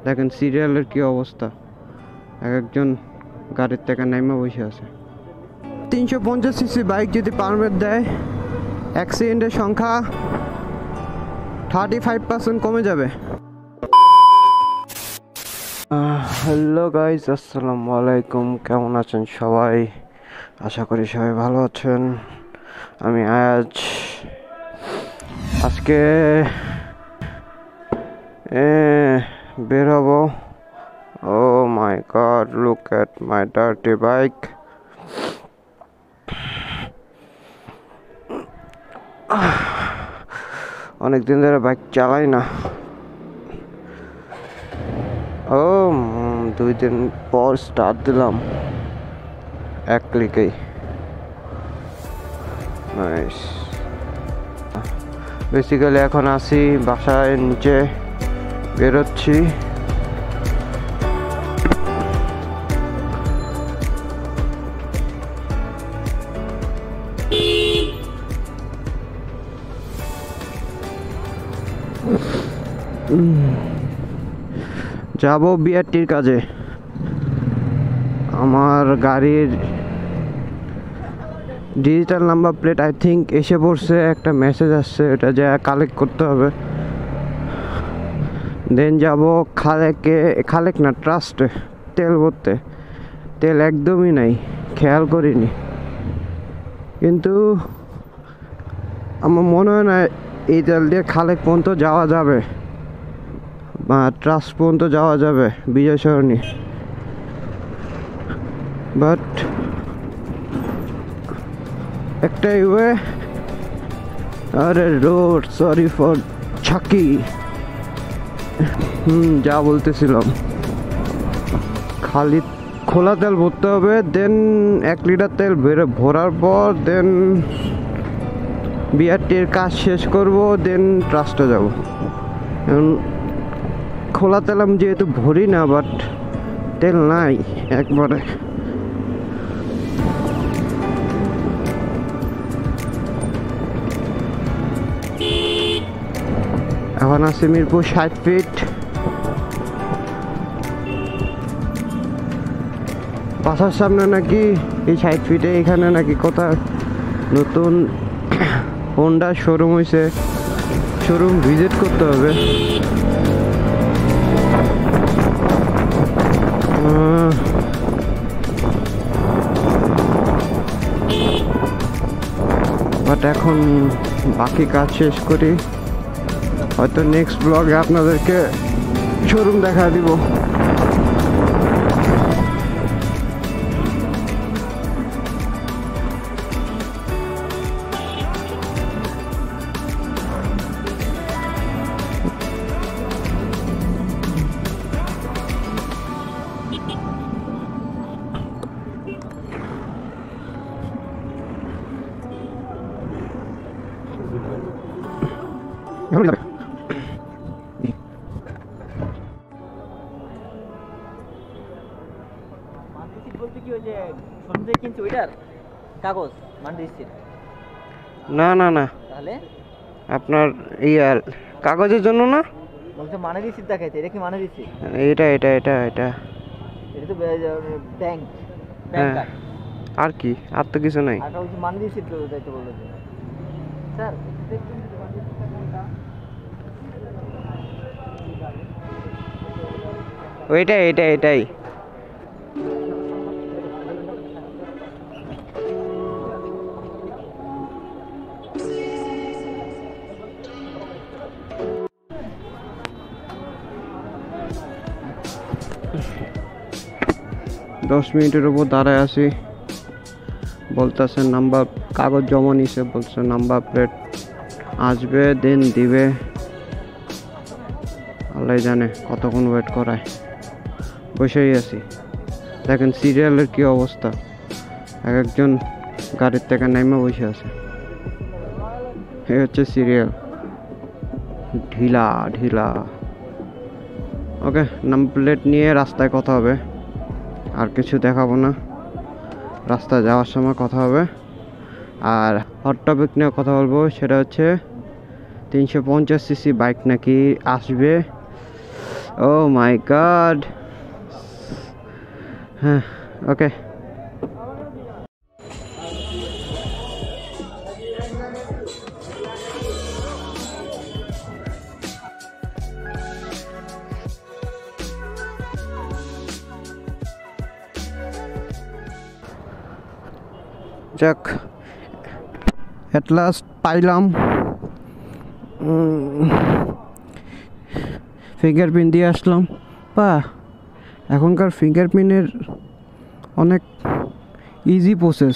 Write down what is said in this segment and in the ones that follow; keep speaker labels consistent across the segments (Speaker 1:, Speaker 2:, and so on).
Speaker 1: দেখেন সিরিয়ালের কি অবস্থা, এক একজন গাড়ির থেকে নাইমা বসে আছে। 350 সিসি বাইক যদি পারমিট দেয়, অ্যাক্সিডেন্টের সংখ্যা 35% কমে যাবে। হ্যালো গাইজ, আসসালামু আলাইকুম। কেমন আছেন সবাই? আশা করি সবাই ভালো আছেন। আমি আজকে বের হব। Oh my God, look at my dirty bike. অনেকদিন ধরে বাইক চালাই না। ও 2 দিন পর স্টার্ট দিলাম এক ক্লিকেই। নাইস। বেসিক্যালি এখন আছি বাসায়, নিচে বেরোচ্ছি। যাব বিআরটির কাজে। আমার গাড়ির digital number plate I think এসে পড়ছে, একটা মেসেজ আসছে, ওটা যা কালেক্ট করতে হবে। দেন যাব খালেক না, ট্রাস্টে তেল ভরতে। তেল একদমই নাই, খেয়াল করিনি, কিন্তু আমার মনে হয় না এই তেল দিয়ে খালেক পর্যন্ত যাওয়া যাবে বা ট্রাস্ট পর্যন্ত যাওয়া যাবে বিজয় সরণি। বাট একটাই ওয়ে। আরে রোড, সরি ফর ছাকি। যা বলতেছিলাম, খালি খোলা তেল ভরতে হবে। দেন 1 লিটার তেল ভরার পর দেন বিআরটির কাজ শেষ করব, দেন ট্রাস্টে যাব। খোলা তেল আমি যেহেতু ভরি না, বাট তেল নাই একবারে। এখন আছে মিরপুর 60 ফিট। বাসার সামনে নাকি এই 60 ফিটে এখানে নাকি কোথায় নতুন হোন্ডা শোরুম হয়েছে, শোরুম ভিজিট করতে হবে। বাট এখন বাকি কাজ শেষ করি, হয়তো নেক্সট ব্লগে আপনাদেরকে শোরুম দেখা দিব। না না না, আপনার ইয়ার কাগজের জন্য না,
Speaker 2: বলছে মানে রিসিট দেখাইছে। এটা কি মানে রিসিট?
Speaker 1: এটা এটা এটা এটা
Speaker 2: এটা তো ব্যাংক কার্ড।
Speaker 1: আর কি, আর তো কিছু নাই।
Speaker 2: আর বলছে মানে রিসিট দিতে বললো স্যার।
Speaker 1: ওইটাই এটা এটাই। দশ মিনিটের উপর দাঁড়ায় আছি। বলতেছে নাম্বার, কাগজ জমা নিছে, বলছে নাম্বার প্লেট আসবে, দেন দিবে। আল্লাহ জানে কতক্ষণ ওয়েট করায়। বসেই আছি। দেখেন সিরিয়ালের কি অবস্থা, এক একজন গাড়ির থেকে নাইমা বসে আছে। এই হচ্ছে সিরিয়াল, ঢিলা ঢিলা। ওকে, নাম্বার প্লেট নিয়ে রাস্তায় কথা হবে, আর কিছু দেখাবো না। রাস্তায় যাওয়ার সময় কথা হবে। আর হট টপিক নিয়ে কথা বলবো, সেটা হচ্ছে 350 সিসি বাইক নাকি আসবে। ও মাই গড। হ্যাঁ, ওকে। যাক, এট লাস্ট পাইলাম। ফিঙ্গারপ্রিন্ট দিয়ে আসলাম। এখনকার ফিঙ্গারপ্রিন্টের অনেক ইজি প্রসেস,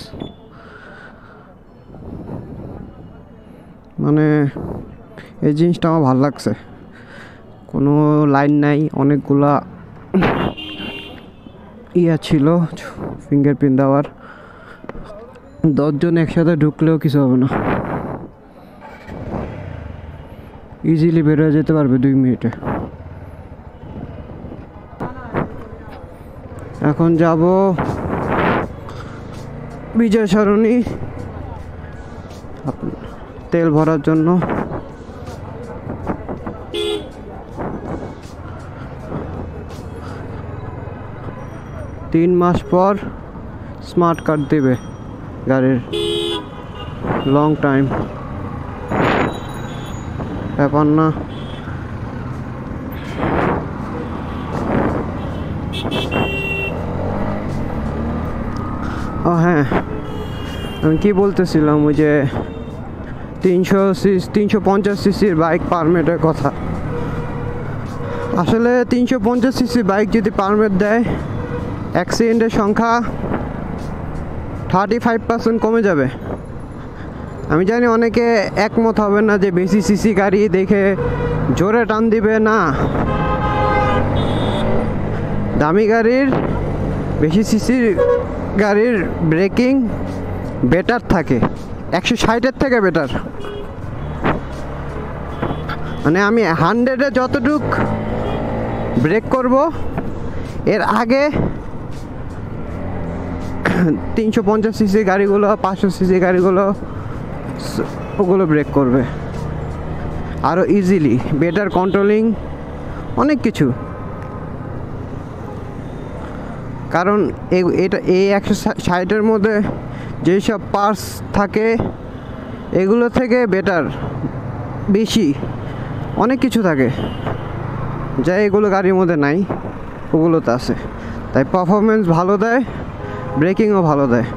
Speaker 1: মানে এই জিনিসটা আমার ভালো লাগছে। কোনো লাইন নাই, অনেকগুলা ছিল ফিঙ্গারপ্রিন্ট দেওয়ার। 10 জন একসাথে ঢুকলেও কিছু হবে না, ইজিলি বের হয়ে যেতে পারবে 2 মিনিটে। এখন যাব বিজয় সরণি তেল ভরার জন্য। তিন মাস পর স্মার্ট কার্ড দেবে গাড়ির, লং টাইম ব্যাপার না। ও হ্যাঁ, আমি কি বলতেছিলাম, ওই যে 350 সিসির বাইক পারমিটের কথা। আসলে 350 সিসি বাইক যদি পারমিট দেয়, অ্যাক্সিডেন্টের সংখ্যা 35% কমে যাবে। আমি জানি অনেকে একমত হবে না যে বেশি সিসি গাড়ি দেখে জোরে টান দিবে, না, দামি গাড়ির, বেশি সিসির গাড়ির ব্রেকিং বেটার থাকে, 160-এর থেকে বেটার। মানে আমি 100-এ যতটুক ব্রেক করব, এর আগে 350 সিসি গাড়িগুলো, 500 সিসি গাড়িগুলো, ওগুলো ব্রেক করবে আরও ইজিলি, বেটার কন্ট্রোলিং, অনেক কিছু। কারণ এই 160-এর মধ্যে যেসব পার্টস থাকে এগুলো থেকে বেটার, বেশি অনেক কিছু থাকে যা এগুলো গাড়ির মধ্যে নাই, ওগুলোতে আছে। তাই পারফরমেন্স ভালো দেয়, ব্রেকিংও ভালো দেয়,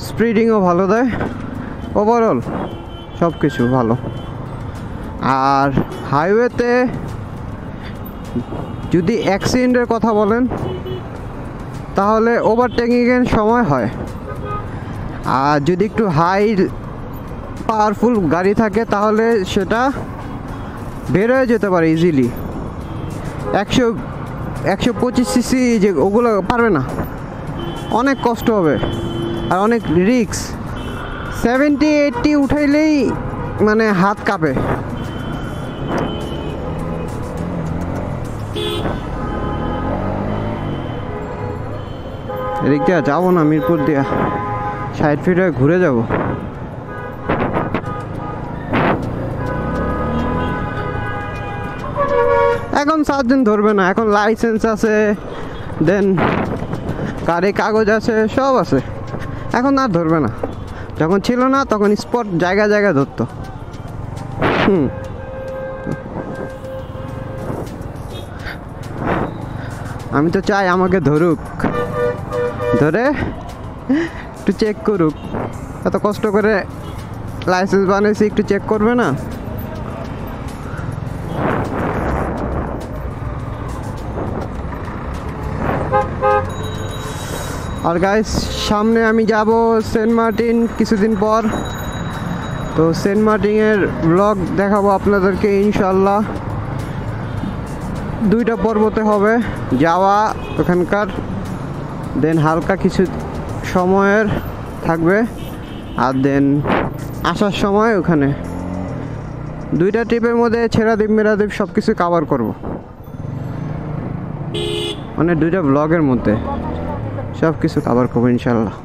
Speaker 1: স্পিডিংও ভালো দেয়, ওভারঅল সব কিছু ভালো। আর হাইওয়েতে যদি অ্যাক্সিডেন্টের কথা বলেন, তাহলে ওভারটেকিংয়ের সময় হয়। আর যদি একটু হাই পাওয়ারফুল গাড়ি থাকে, তাহলে সেটা বের হয়ে যেতে পারে ইজিলি। 125 সিসি যে ওগুলো পারবে না, অনেক কষ্ট হবে আর অনেক রিস্ক। 70-80 উঠাইলেই মানে হাত কাঁপে। এদিক দিয়ে যাবো না, মিরপুর দিয়া 60 ফিট হয়ে ঘুরে যাব। এখন 7 দিন ধরবে না, এখন লাইসেন্স আছে, দেন গাড়ি কাগজ আছে, সব আছে, এখন আর ধরবে না। যখন ছিল না তখন স্পট জায়গায় জায়গায় ধরতো। আমি তো চাই আমাকে ধরুক, ধরে একটু চেক করুক। এত কষ্ট করে লাইসেন্স বানিয়েছি, একটু চেক করবে না? আর গাইস, সামনে আমি যাব সেন্ট মার্টিন কিছুদিন পর। তো সেন্ট মার্টিনের ব্লগ দেখাবো আপনাদেরকে ইনশাল্লাহ। 2টা পর্বতে হবে যাওয়া ওখানকার, দেন হালকা কিছু সময়ের থাকবে, আর দেন আসার সময় ওখানে। 2টা ট্রিপের মধ্যে ছেড়াদ্বীপ মেরাদ্বীপ সব কিছু কভার করবো, মানে 2টা ব্লগের মধ্যে সব কিছু কভার করবো ইনশাল্লাহ।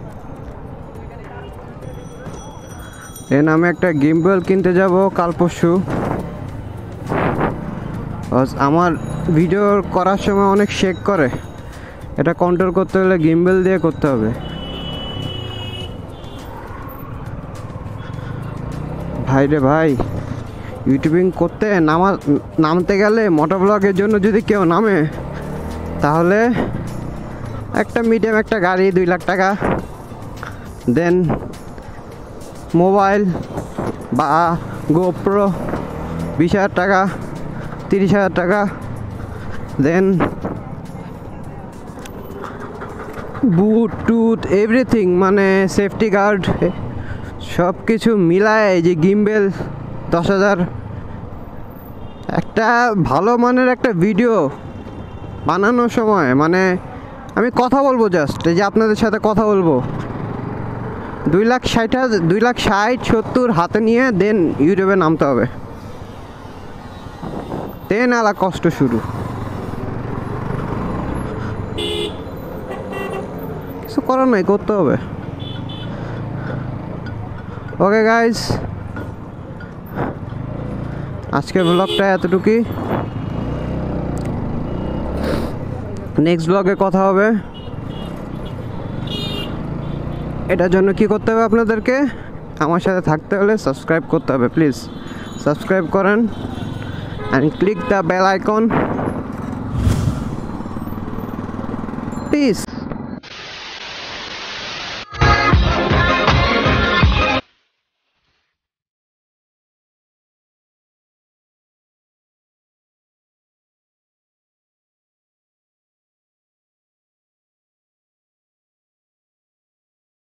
Speaker 1: দেন আমি একটা গিম্বল কিনতে যাব কাল পরশু। আমার ভিডিও করার সময় অনেক শেক করে, এটা কন্ট্রোল করতে হলে গিম্বল দিয়ে করতে হবে। ভাই রে ভাই, ইউটিউবিং করতে নামতে গেলে মোটোব্লগের জন্য যদি কেউ নামে তাহলে একটা মিডিয়াম একটা গাড়ি 2 লাখ টাকা, দেন মোবাইল বা গোপ্রো 20,000 টাকা 30,000 টাকা, দেন বুট টুট এভরিথিং, মানে সেফটি গার্ড সব কিছু মিলায় যে গিম্বেল 10,000। একটা ভালো মানের একটা ভিডিও বানানোর সময় মানে আমি কথা বলবো, জাস্ট এই যে আপনাদের সাথে কথা বলবো, 2,60,70 হাতে নিয়ে দেন ইউটিউবে নামতে হবে, দেন আলা কষ্ট শুরু। কিছু করার নাই, করতে হবে। ওকে গাইজ, আজকের ব্লগটা এতটুকুই। নেক্সট ব্লগে কথা হবে। এটার জন্য কি করতে হবে আপনাদেরকে? আমার সাথে থাকতে হলে সাবস্ক্রাইব করতে হবে। প্লিজ সাবস্ক্রাইব করেন and click the bell icon. Peace.